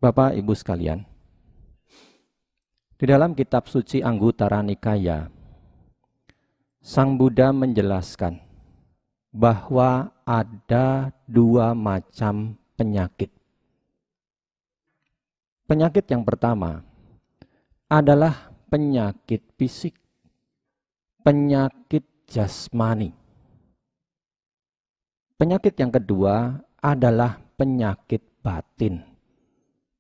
Bapak, Ibu sekalian, di dalam kitab suci Anguttara Nikaya, Sang Buddha menjelaskan bahwa ada dua macam penyakit. Penyakit yang pertama adalah penyakit fisik, penyakit jasmani. Penyakit yang kedua adalah penyakit batin,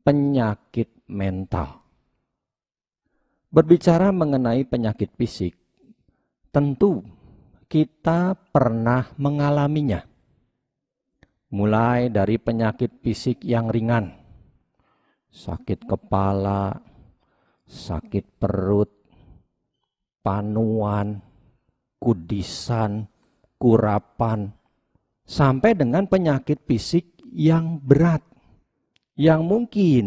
penyakit mental. Berbicara mengenai penyakit fisik, tentu kita pernah mengalaminya. Mulai dari penyakit fisik yang ringan, sakit kepala, sakit perut, panuan, kudisan, kurapan, sampai dengan penyakit fisik yang berat. Yang mungkin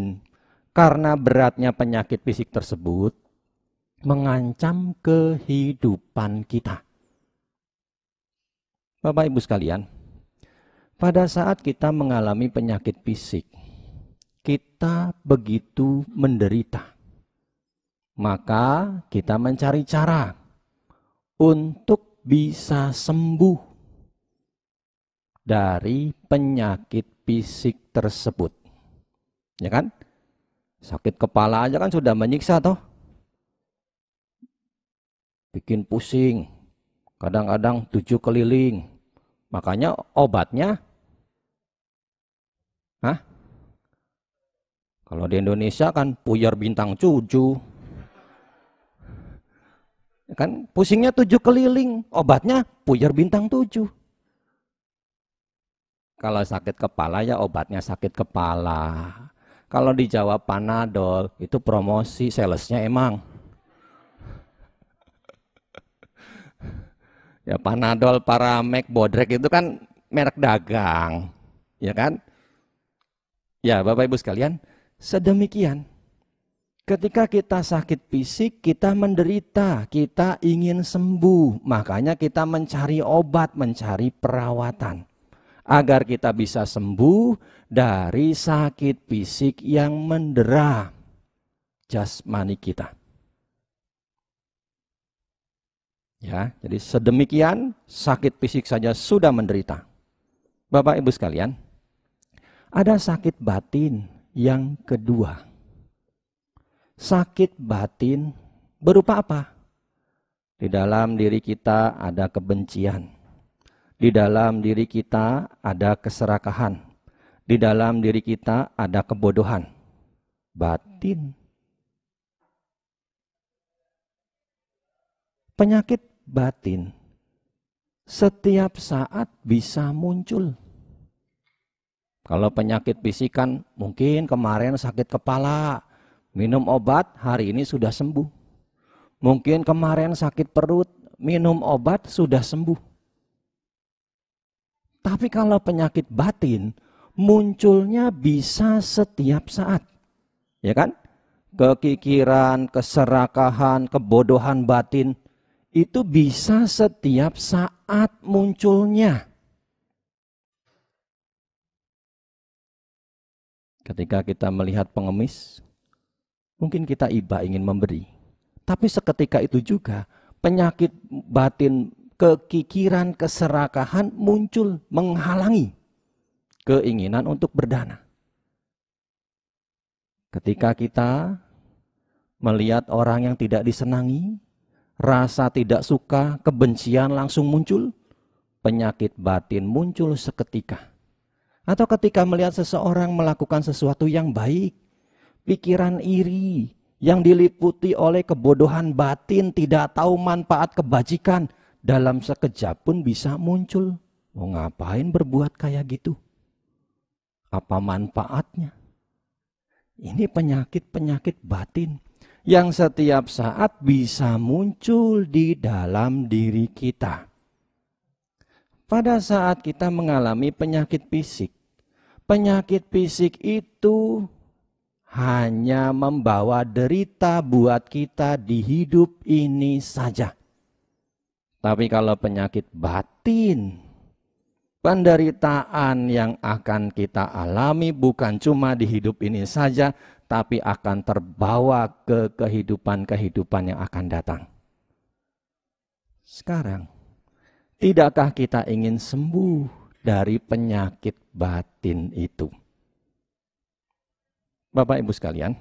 karena beratnya penyakit fisik tersebut mengancam kehidupan kita. Bapak Ibu sekalian, pada saat kita mengalami penyakit fisik, kita begitu menderita. Maka kita mencari cara untuk bisa sembuh dari penyakit fisik tersebut. Ya kan? Sakit kepala aja kan sudah menyiksa toh. Bikin pusing. Kadang-kadang 7 keliling. Makanya obatnya kalau di Indonesia kan puyer bintang 7. Kan pusingnya 7 keliling, obatnya puyer bintang 7. Kalau sakit kepala ya obatnya sakit kepala. Kalau dijawab Panadol, itu promosi, salesnya emang. Ya Panadol, Paramek, Bodrek itu kan merek dagang. Ya kan? Ya Bapak Ibu sekalian, sedemikian. Ketika kita sakit fisik, kita menderita, kita ingin sembuh. Makanya kita mencari obat, mencari perawatan. Agar kita bisa sembuh dari sakit fisik yang mendera jasmani kita. Ya, jadi sedemikian sakit fisik saja sudah menderita. Bapak Ibu sekalian, ada sakit batin yang kedua. Sakit batin berupa apa? Di dalam diri kita ada kebencian. Di dalam diri kita ada keserakahan. Di dalam diri kita ada kebodohan. Batin. Penyakit batin setiap saat bisa muncul. Kalau penyakit fisik kan mungkin kemarin sakit kepala, minum obat, hari ini sudah sembuh. Mungkin kemarin sakit perut, minum obat, sudah sembuh. Tapi kalau penyakit batin, munculnya bisa setiap saat. Ya kan? Kekikiran, keserakahan, kebodohan batin, itu bisa setiap saat munculnya. Ketika kita melihat pengemis, mungkin kita iba ingin memberi. Tapi seketika itu juga penyakit batin, kekikiran, keserakahan muncul menghalangi keinginan untuk berdana. Ketika kita melihat orang yang tidak disenangi, rasa tidak suka, kebencian langsung muncul, penyakit batin muncul seketika. Atau ketika melihat seseorang melakukan sesuatu yang baik, pikiran iri yang diliputi oleh kebodohan batin, tidak tahu manfaat kebajikan, dalam sekejap pun bisa muncul. Mau ngapain berbuat kayak gitu? Apa manfaatnya? Ini penyakit-penyakit batin yang setiap saat bisa muncul di dalam diri kita. Pada saat kita mengalami penyakit fisik itu hanya membawa derita buat kita di hidup ini saja. Tapi kalau penyakit batin Penderitaan yang akan kita alami bukan cuma di hidup ini saja, tapi akan terbawa ke kehidupan-kehidupan yang akan datang. Sekarang, tidakkah kita ingin sembuh dari penyakit batin itu? Bapak Ibu sekalian,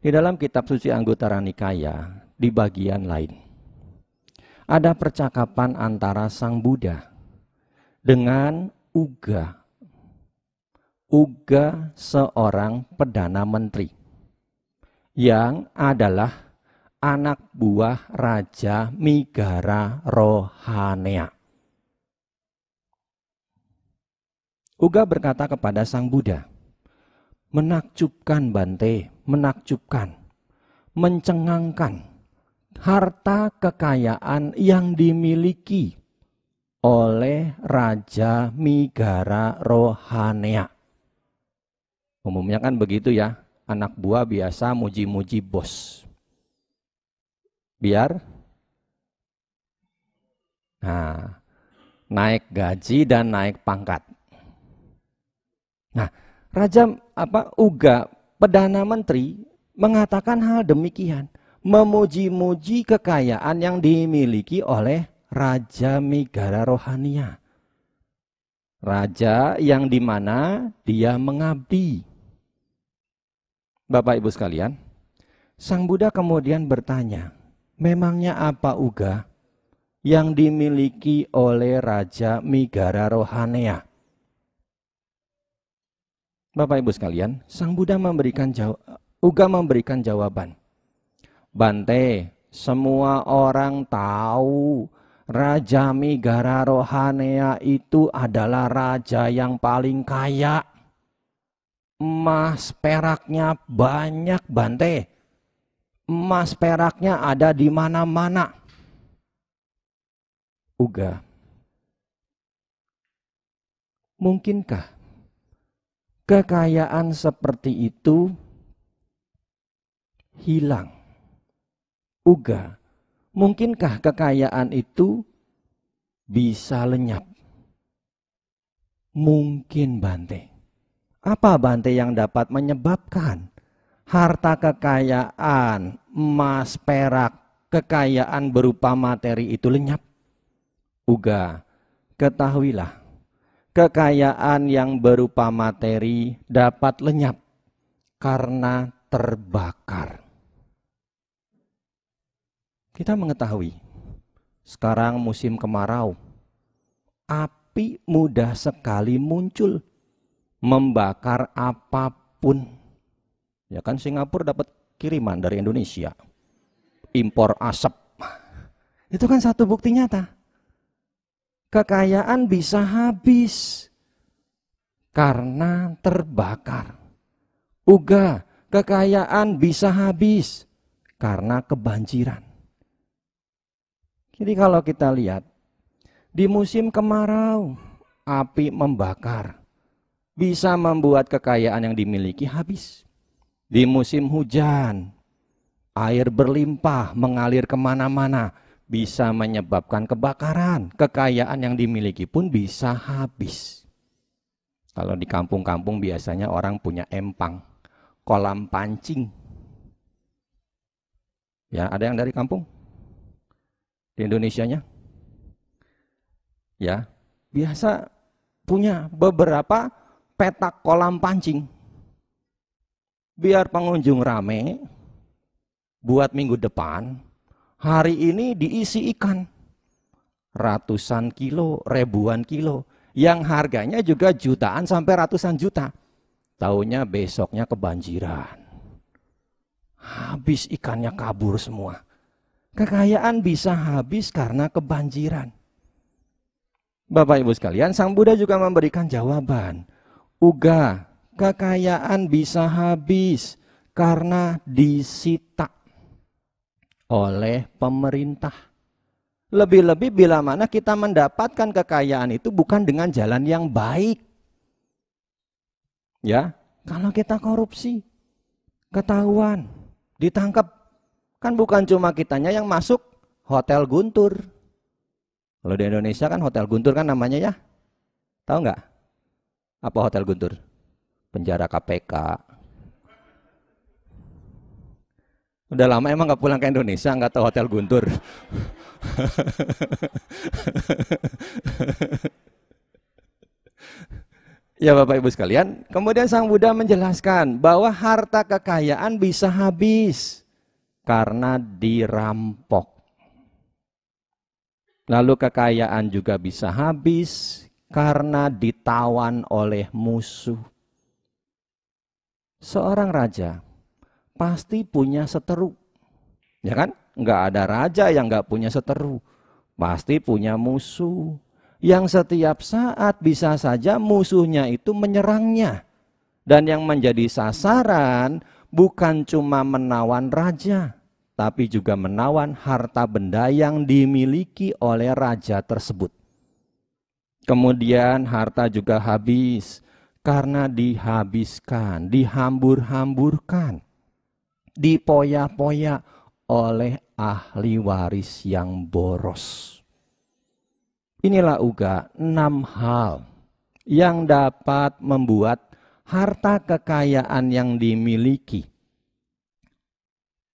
di dalam kitab suci Anggutara Nikaya, di bagian lain, ada percakapan antara Sang Buddha dengan Uga. Uga seorang Perdana Menteri yang adalah anak buah Raja Migara Rohanea. Uga berkata kepada Sang Buddha, menakjubkan Bante, menakjubkan, mencengangkan harta kekayaan yang dimiliki oleh Raja Migara Rohanea. Umumnya kan begitu ya, anak buah biasa muji-muji bos. Biar naik gaji dan naik pangkat. Nah, Uga, Perdana Menteri, mengatakan hal demikian, memuji-muji kekayaan yang dimiliki oleh Raja Migara Rohanea. Raja yang dimana dia mengabdi. Bapak Ibu sekalian, Sang Buddha kemudian bertanya, memangnya apa Uga yang dimiliki oleh Raja Migara Rohanea? Bapak Ibu sekalian, Sang Buddha Uga memberikan jawaban. Bante, semua orang tahu Raja Migara Rohanea itu adalah raja yang paling kaya. Emas peraknya banyak, Bante. Emas peraknya ada di mana-mana. Uga, mungkinkah kekayaan seperti itu hilang? Uga, mungkinkah kekayaan itu bisa lenyap? Mungkin Bante. Apa Bante yang dapat menyebabkan harta kekayaan, emas, perak, kekayaan berupa materi itu lenyap? Uga, ketahuilah, kekayaan yang berupa materi dapat lenyap karena terbakar. Kita mengetahui, sekarang musim kemarau, api mudah sekali muncul, membakar apapun. Ya kan Singapura dapat kiriman dari Indonesia, impor asap. Itu kan satu bukti nyata. Kekayaan bisa habis karena terbakar. Uga, kekayaan bisa habis karena kebanjiran. Jadi kalau kita lihat, di musim kemarau, api membakar, bisa membuat kekayaan yang dimiliki habis. Di musim hujan, air berlimpah mengalir kemana-mana, bisa menyebabkan kebakaran. Kekayaan yang dimiliki pun bisa habis. Kalau di kampung-kampung biasanya orang punya empang, kolam pancing. Ya, ada yang dari kampung? Di Indonesianya? Ya, biasa punya beberapa petak kolam pancing. Biar pengunjung rame, buat minggu depan, hari ini diisi ikan. Ratusan kilo, ribuan kilo. Yang harganya juga jutaan sampai ratusan juta. Taunya besoknya kebanjiran. Habis ikannya kabur semua. Kekayaan bisa habis karena kebanjiran. Bapak Ibu sekalian, Sang Buddha juga memberikan jawaban. Uga, kekayaan bisa habis karena disita oleh pemerintah. Lebih-lebih bila mana kita mendapatkan kekayaan itu bukan dengan jalan yang baik. Ya, kalau kita korupsi, ketahuan, ditangkap, kan bukan cuma kitanya yang masuk hotel Guntur. Kalau di Indonesia kan hotel Guntur kan namanya ya, Tahu nggak? Apa Hotel Guntur? Penjara KPK. Udah lama emang nggak pulang ke Indonesia, nggak tahu Hotel Guntur. Ya Bapak Ibu sekalian, kemudian Sang Buddha menjelaskan bahwa harta kekayaan bisa habis karena dirampok. Lalu kekayaan juga bisa habis karena ditawan oleh musuh. Seorang raja pasti punya seteru, ya kan? Nggak ada raja yang nggak punya seteru, pasti punya musuh. Yang setiap saat bisa saja musuhnya itu menyerangnya. Dan yang menjadi sasaran bukan cuma menawan raja, tapi juga menawan harta benda yang dimiliki oleh raja tersebut. Kemudian harta juga habis karena dihabiskan, dihambur-hamburkan, dipoya-poya oleh ahli waris yang boros. Inilah juga 6 hal yang dapat membuat harta kekayaan yang dimiliki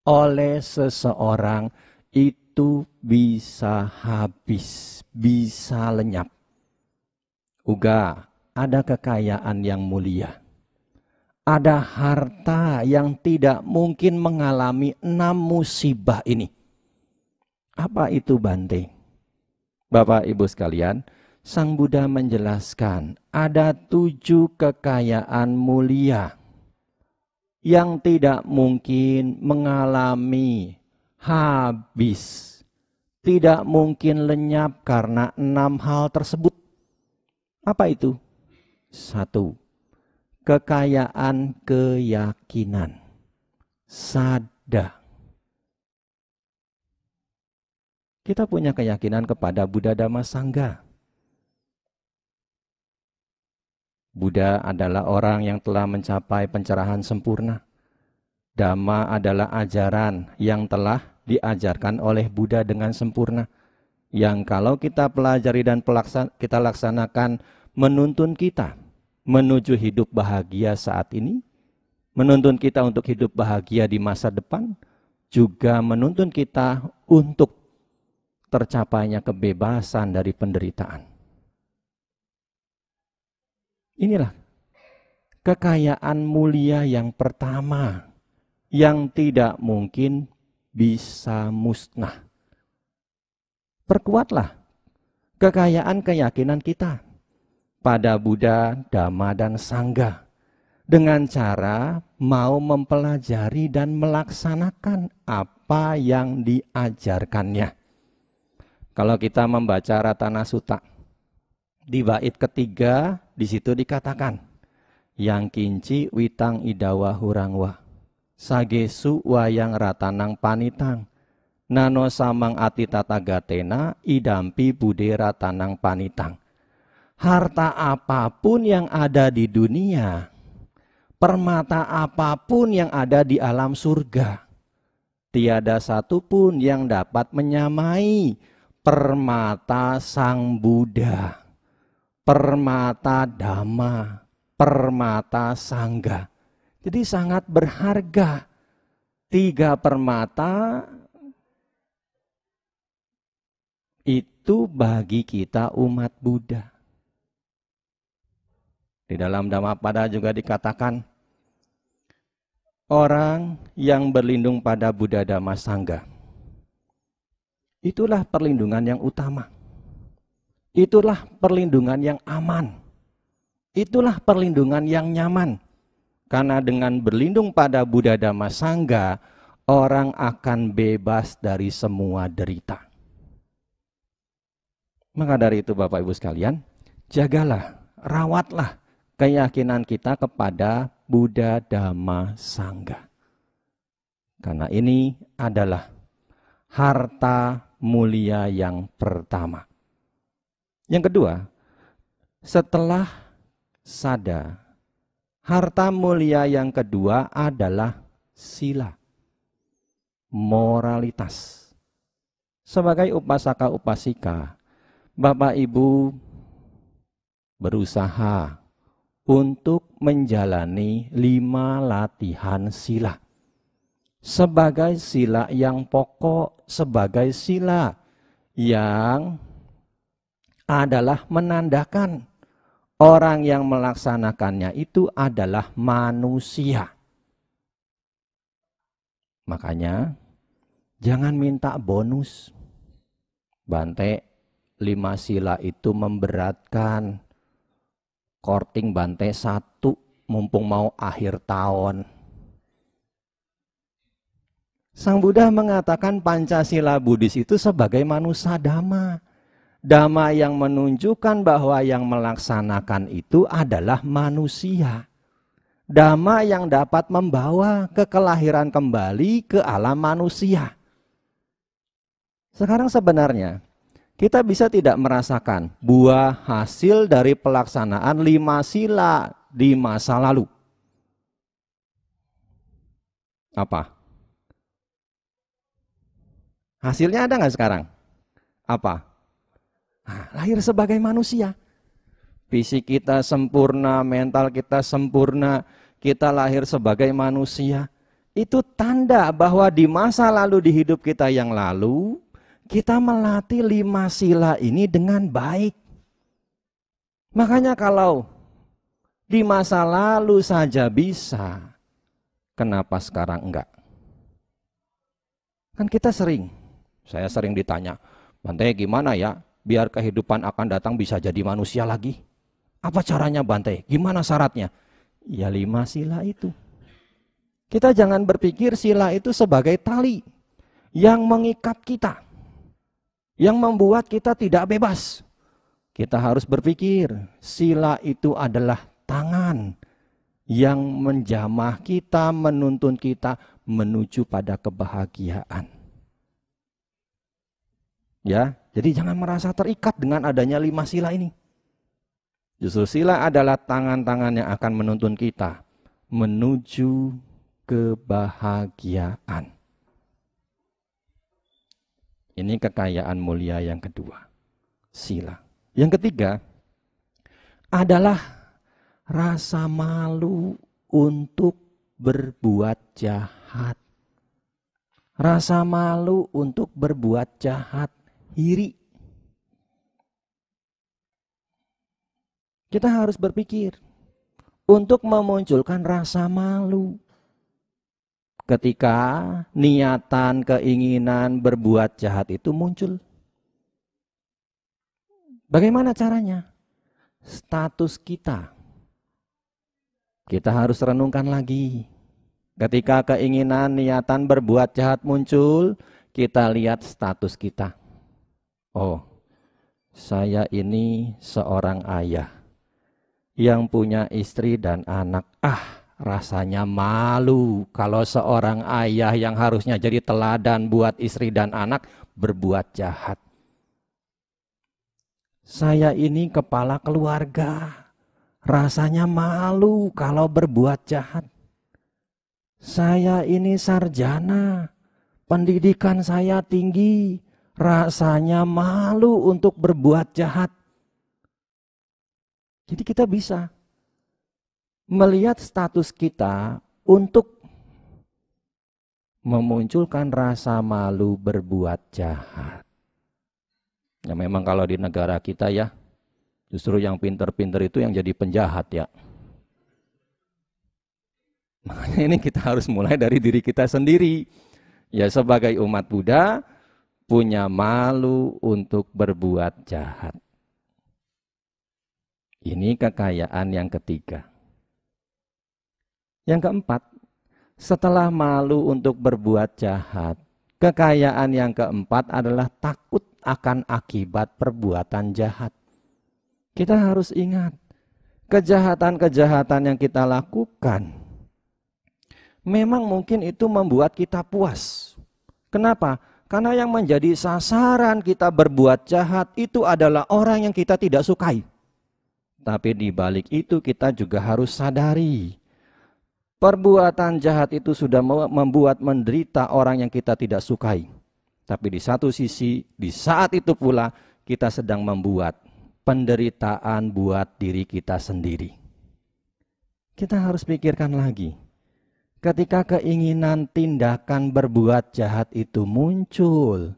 oleh seseorang itu bisa habis, bisa lenyap. Uga, ada kekayaan yang mulia. Ada harta yang tidak mungkin mengalami 6 musibah ini. Apa itu Bante? Bapak Ibu sekalian, Sang Buddha menjelaskan ada 7 kekayaan mulia yang tidak mungkin mengalami habis, tidak mungkin lenyap karena 6 hal tersebut. Apa itu? 1. Kekayaan keyakinan, sadda. Kita punya keyakinan kepada Buddha Dhamma Sangha. Buddha adalah orang yang telah mencapai pencerahan sempurna. Dhamma adalah ajaran yang telah diajarkan oleh Buddha dengan sempurna. Yang kalau kita pelajari dan kita laksanakan menuntun kita menuju hidup bahagia saat ini, menuntun kita untuk hidup bahagia di masa depan, juga menuntun kita untuk tercapainya kebebasan dari penderitaan. Inilah kekayaan mulia yang pertama yang tidak mungkin bisa musnah. Perkuatlah kekayaan keyakinan kita pada Buddha, Dhamma, dan Sangha dengan cara mau mempelajari dan melaksanakan apa yang diajarkannya. Kalau kita membaca Ratana Sutta, di bait ketiga di situ dikatakan, yang kinci witang idawa hurangwa, sagesu wayang ratanang panitang, nano samang ati tata gatena idampi bude ratanang panitang. Harta apapun yang ada di dunia, permata apapun yang ada di alam surga, tiada satupun yang dapat menyamai permata Sang Buddha, permata Dhamma, permata Sangha. Jadi sangat berharga. 3 permata itu bagi kita umat Buddha. Di dalam Dhammapada juga dikatakan, orang yang berlindung pada Buddha Dhamma Sangha, itulah perlindungan yang utama. Itulah perlindungan yang aman. Itulah perlindungan yang nyaman. Karena dengan berlindung pada Buddha Dhamma Sangha, orang akan bebas dari semua derita. Maka dari itu Bapak Ibu sekalian, jagalah, rawatlah keyakinan kita kepada Buddha Dhamma Sangha. Karena ini adalah harta mulia yang pertama. Yang kedua, setelah sada, harta mulia yang kedua adalah sila, moralitas. Sebagai upasaka upasika, Bapak Ibu berusaha untuk menjalani 5 latihan sila. Sebagai sila yang pokok, sebagai sila yang adalah menandakan orang yang melaksanakannya itu adalah manusia. Makanya jangan minta bonus. Bante, 5 sila itu memberatkan. Korting Bante 1, mumpung mau akhir tahun. Sang Buddha mengatakan Pancasila Buddhis itu sebagai manusia dhamma. Dhamma yang menunjukkan bahwa yang melaksanakan itu adalah manusia. Dhamma yang dapat membawa ke kelahiran kembali ke alam manusia. Sekarang sebenarnya kita bisa tidak merasakan buah hasil dari pelaksanaan 5 sila di masa lalu. Apa? Hasilnya ada nggak sekarang? Apa? Nah, lahir sebagai manusia. Fisik kita sempurna, mental kita sempurna, kita lahir sebagai manusia. Itu tanda bahwa di masa lalu di hidup kita yang lalu, kita melatih 5 sila ini dengan baik. Makanya kalau di masa lalu saja bisa, kenapa sekarang enggak? Kan kita saya sering ditanya, Bante gimana ya biar kehidupan akan datang bisa jadi manusia lagi? Apa caranya Bante? Gimana syaratnya? Ya 5 sila itu. Kita jangan berpikir sila itu sebagai tali yang mengikat kita, yang membuat kita tidak bebas. Kita harus berpikir sila itu adalah tangan yang menjamah kita, menuntun kita menuju pada kebahagiaan. Ya, jadi jangan merasa terikat dengan adanya 5 sila ini. Justru sila adalah tangan-tangan yang akan menuntun kita menuju kebahagiaan. Ini kekayaan mulia yang kedua, sila. Yang ketiga adalah rasa malu untuk berbuat jahat. Rasa malu untuk berbuat jahat. Iri. Kita harus berpikir untuk memunculkan rasa malu. Ketika niatan, keinginan berbuat jahat itu muncul. Bagaimana caranya? Status kita. Kita harus renungkan lagi. Ketika keinginan, niatan berbuat jahat muncul, kita lihat status kita. Oh, saya ini seorang ayah yang punya istri dan anak. Rasanya malu kalau seorang ayah yang harusnya jadi teladan buat istri dan anak berbuat jahat. Saya ini kepala keluarga. Rasanya malu kalau berbuat jahat. Saya ini sarjana. Pendidikan saya tinggi. Rasanya malu untuk berbuat jahat. Jadi kita bisa melihat status kita untuk memunculkan rasa malu berbuat jahat. Ya memang kalau di negara kita ya, justru yang pinter-pinter itu yang jadi penjahat ya. Makanya ini kita harus mulai dari diri kita sendiri. Ya sebagai umat Buddha, punya malu untuk berbuat jahat. Ini kekayaan yang ketiga. Yang keempat, setelah malu untuk berbuat jahat, kekayaan yang keempat adalah takut akan akibat perbuatan jahat. Kita harus ingat, kejahatan-kejahatan yang kita lakukan, memang mungkin itu membuat kita puas. Kenapa? Karena yang menjadi sasaran kita berbuat jahat itu adalah orang yang kita tidak sukai. Tapi di balik itu kita juga harus sadari, perbuatan jahat itu sudah membuat menderita orang yang kita tidak sukai. Tapi di satu sisi, di saat itu pula kita sedang membuat penderitaan buat diri kita sendiri. Kita harus pikirkan lagi. Ketika keinginan tindakan berbuat jahat itu muncul,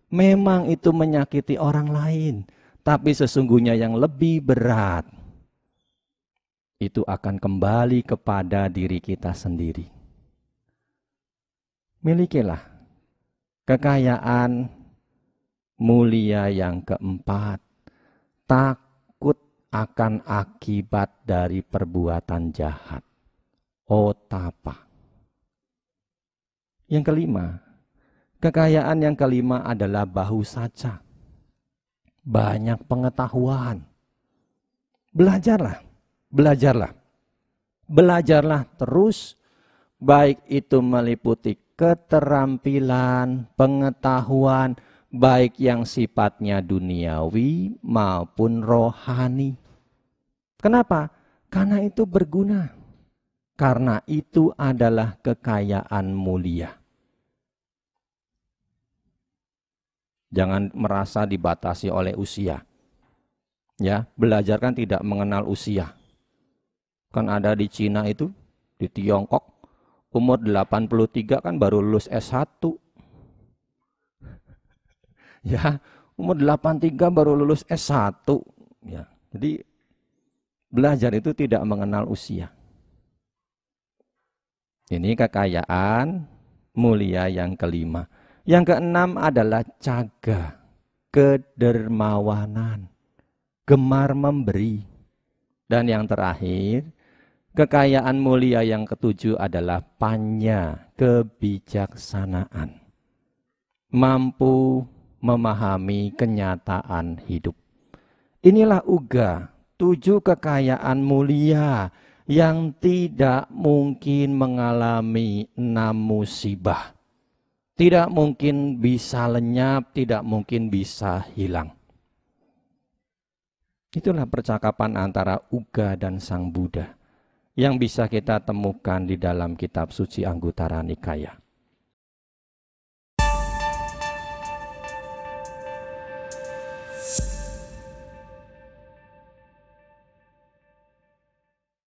memang itu menyakiti orang lain, tapi sesungguhnya yang lebih berat itu akan kembali kepada diri kita sendiri. Milikilah kekayaan mulia yang keempat, takut akan akibat dari perbuatan jahat, otapa. Yang kelima, kekayaan yang kelima adalah bahu saca. Banyak pengetahuan. Belajarlah terus, baik itu meliputi keterampilan, pengetahuan, baik yang sifatnya duniawi maupun rohani. Kenapa? Karena itu berguna. Karena itu adalah kekayaan mulia. Jangan merasa dibatasi oleh usia. Ya, belajar kan tidak mengenal usia. Kan ada di Cina itu, di Tiongkok, umur 83 kan baru lulus S1. Ya, umur 83 baru lulus S1. Ya, jadi belajar itu tidak mengenal usia. Ini kekayaan mulia yang kelima. Yang keenam adalah caga, kedermawanan, gemar memberi. Dan yang terakhir, kekayaan mulia yang ketujuh adalah panya, kebijaksanaan. Mampu memahami kenyataan hidup. Inilah uga, 7 kekayaan mulia yang tidak mungkin mengalami 6 musibah. Tidak mungkin bisa lenyap, tidak mungkin bisa hilang. Itulah percakapan antara Uga dan Sang Buddha yang bisa kita temukan di dalam kitab suci Anguttara Nikaya.